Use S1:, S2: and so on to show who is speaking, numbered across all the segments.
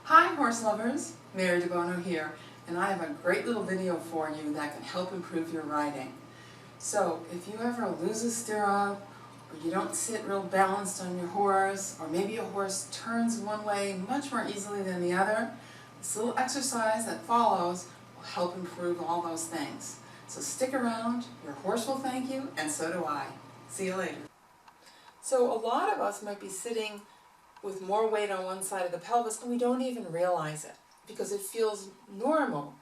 S1: Hi horse lovers, Mary Debono here, and I have a great little video for you that can help improve your riding. So if you ever lose a stirrup, or you don't sit real balanced on your horse, or maybe your horse turns one way much more easily than the other, this little exercise that follows will help improve all those things. So stick around, your horse will thank you, and so do I. See you later. So a lot of us might be sitting with more weight on one side of the pelvis and we don't even realize it because it feels normal.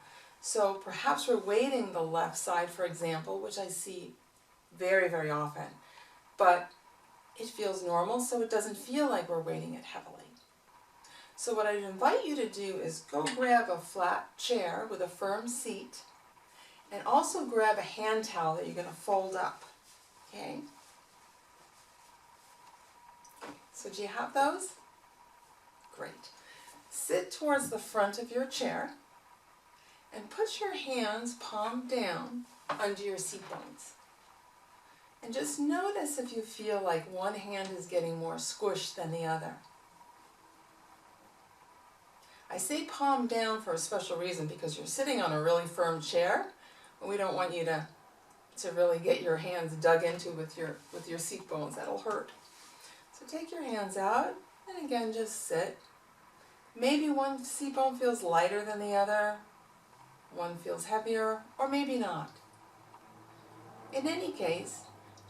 S1: So perhaps we're weighting the left side, for example, which I see very, very often, but it feels normal, so it doesn't feel like we're weighting it heavily. So what I'd invite you to do is go grab a flat chair with a firm seat and also grab a hand towel that you're going to fold up. Okay? So do you have those? Great. Sit towards the front of your chair and put your hands palm down under your seat bones. And just notice if you feel like one hand is getting more squished than the other. I say palm down for a special reason because you're sitting on a really firm chair and we don't want you to really get your hands dug into with your seat bones. That'll hurt. So take your hands out and again just sit. Maybe one seat bone feels lighter than the other, one feels heavier, or maybe not. In any case,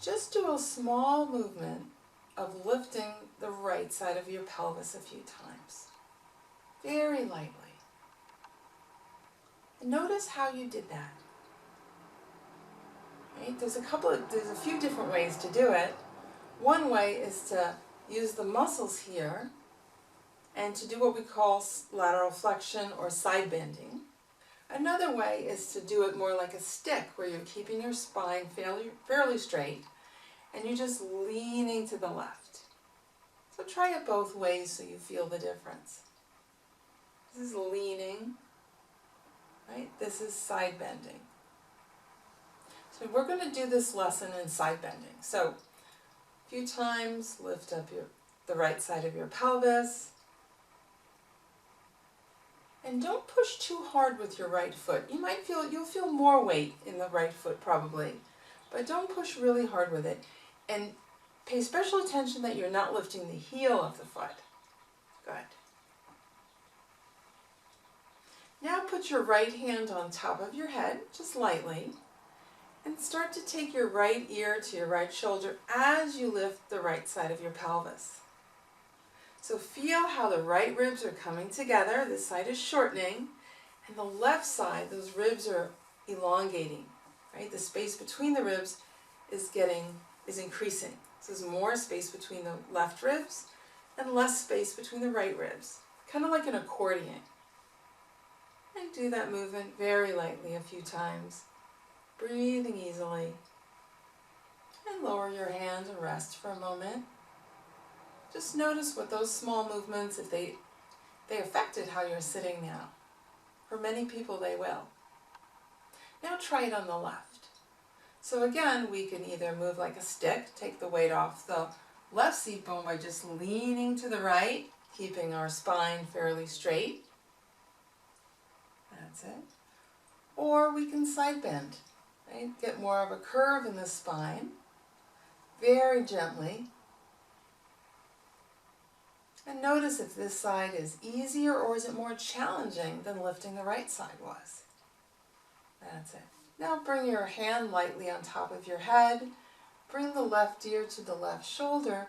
S1: just do a small movement of lifting the right side of your pelvis a few times, very lightly. And notice how you did that. Right? There's a few different ways to do it. One way is to use the muscles here and to do what we call lateral flexion or side bending. Another way is to do it more like a stick, where you're keeping your spine fairly straight and you're just leaning to the left. So try it both ways so you feel the difference. This is leaning, right? This is side bending. So we're going to do this lesson in side bending. So a few times, lift up the right side of your pelvis. And don't push too hard with your right foot. You'll feel more weight in the right foot probably, but don't push really hard with it. And pay special attention that you're not lifting the heel of the foot. Good. Now put your right hand on top of your head, just lightly, and start to take your right ear to your right shoulder as you lift the right side of your pelvis. So feel how the right ribs are coming together. This side is shortening, and the left side, those ribs are elongating. Right? The space between the ribs is increasing. So there's more space between the left ribs and less space between the right ribs, kind of like an accordion. And do that movement very lightly a few times, breathing easily. And lower your hand and rest for a moment. Just notice what those small movements, if they affected how you're sitting now. For many people, they will. Now try it on the left. So again, we can either move like a stick, take the weight off the left seat bone by just leaning to the right, keeping our spine fairly straight. That's it. Or we can side bend, right? Get more of a curve in the spine, very gently. And notice if this side is easier or is it more challenging than lifting the right side was. That's it. Now bring your hand lightly on top of your head. Bring the left ear to the left shoulder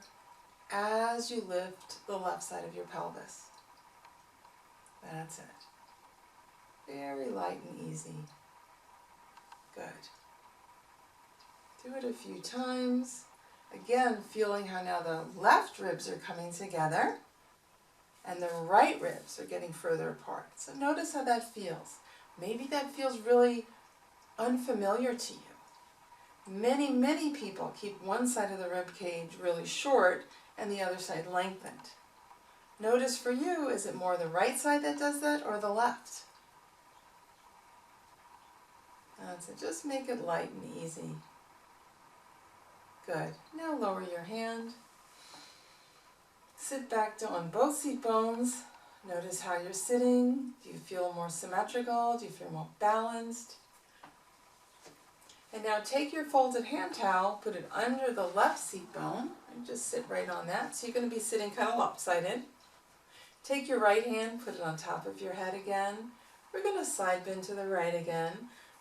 S1: as you lift the left side of your pelvis. That's it. Very light and easy. Good. Do it a few times. Again, feeling how now the left ribs are coming together and the right ribs are getting further apart. So notice how that feels. Maybe that feels really unfamiliar to you. Many, many people keep one side of the rib cage really short and the other side lengthened. Notice for you, is it more the right side that does that or the left? That's it. Just make it light and easy. Good. Now lower your hand. Sit back on both seat bones. Notice how you're sitting. Do you feel more symmetrical? Do you feel more balanced? And now take your folded hand towel, put it under the left seat bone, and just sit right on that. So you're going to be sitting kind of lopsided. Take your right hand, put it on top of your head again. We're going to side bend to the right again.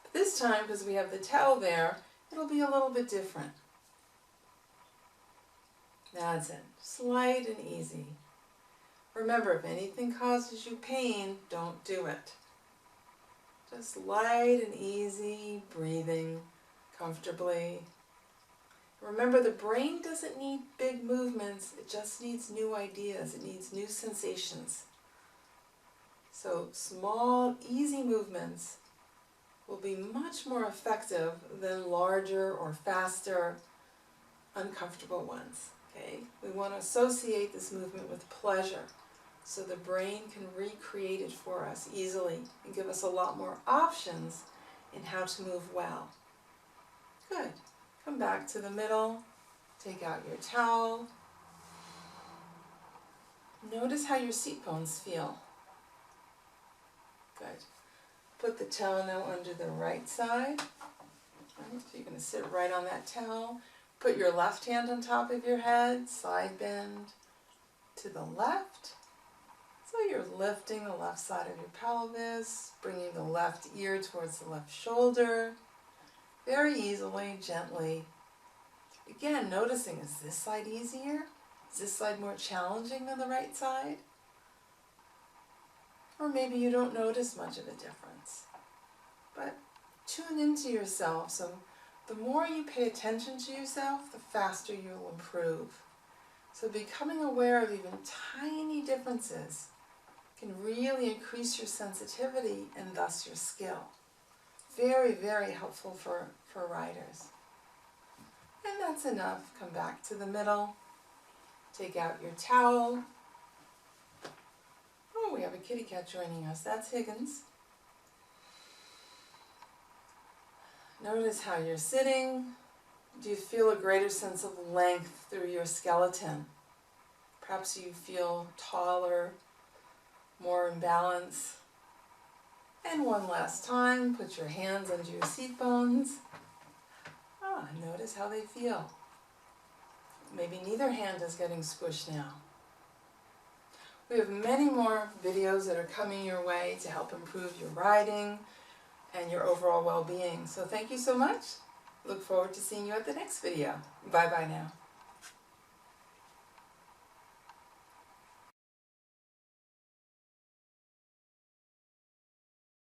S1: But this time, because we have the towel there, it'll be a little bit different. That's it. Slight and easy. Remember, if anything causes you pain, don't do it. Just light and easy breathing comfortably. Remember, the brain doesn't need big movements, it just needs new ideas, it needs new sensations. So small, easy movements will be much more effective than larger or faster, uncomfortable ones. Okay? We want to associate this movement with pleasure so the brain can recreate it for us easily and give us a lot more options in how to move well. Good. Come back to the middle. Take out your towel. Notice how your seat bones feel. Good. Put the towel now under the right side. Right, so you're going to sit right on that towel. Put your left hand on top of your head, side bend to the left. So you're lifting the left side of your pelvis, bringing the left ear towards the left shoulder. Very easily, gently. Again, noticing, is this side easier? Is this side more challenging than the right side? Or maybe you don't notice much of a difference. But tune into yourself. So the more you pay attention to yourself, the faster you'll improve. So becoming aware of even tiny differences can really increase your sensitivity and thus your skill. Very, very helpful for riders. And that's enough. Come back to the middle. Take out your towel. Oh, we have a kitty cat joining us. That's Higgins. Notice how you're sitting. Do you feel a greater sense of length through your skeleton? Perhaps you feel taller, more in balance. And one last time, put your hands under your seat bones. Notice how they feel. Maybe neither hand is getting squished now. We have many more videos that are coming your way to help improve your riding and your overall well-being. So thank you so much. Look forward to seeing you at the next video. Bye-bye now.